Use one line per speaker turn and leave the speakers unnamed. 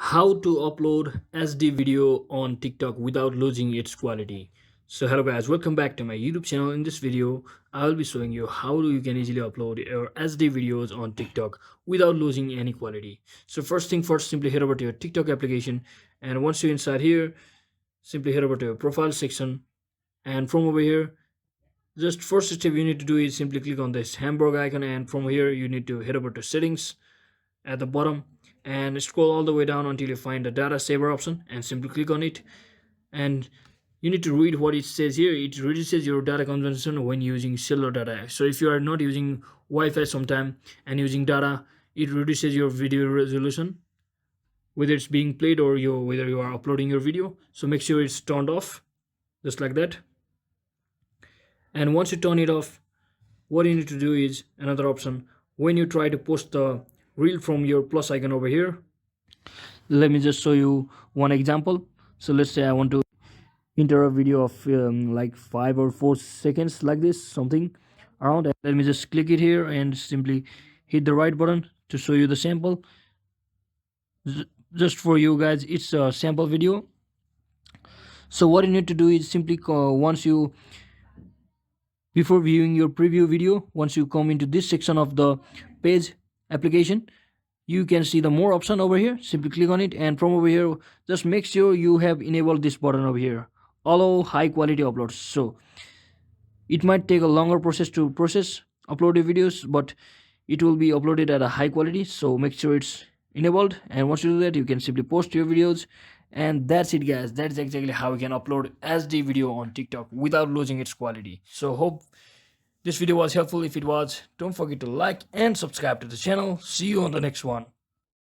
How to upload SD video on TikTok without losing its quality. So hello guys, welcome back to my YouTube channel. In this video I'll be showing you how you can easily upload your SD videos on TikTok without losing any quality. So first thing first, simply head over to your TikTok application, and once you're inside here, simply head over to your profile section, and from over here, just first step you need to do is simply click on this hamburger icon, and from here you need to head over to settings at the bottom and scroll all the way down until you find the data saver option and simply click on it. And you need to read what it says here. It reduces your data consumption when using cellular data. So if you are not using Wi-Fi sometime and using data, it reduces your video resolution, whether it's being played or whether you are uploading your video. So make sure it's turned off, just like that. And once you turn it off, what you need to do is another option. When you try to post the reel from your plus icon over here, let me just show you one example. So let's say I want to enter a video of like 5 or 4 seconds, like this, something around. And let me just click it here and simply hit the right button to show you the sample. Just for you guys, it's a sample video. So what you need to do is simply before viewing your preview video, once you come into this section of the page application, you can see the more option over here. Simply click on it, and from over here, just make sure you have enabled this button over here, allow high quality uploads. So it might take a longer process to upload your videos, but it will be uploaded at a high quality, so make sure it's enabled. And once you do that, you can simply post your videos. And that's it guys, that's exactly how you can upload SD video on TikTok without losing its quality. So hope this video was helpful. If it was, don't forget to like and subscribe to the channel. See you on the next one.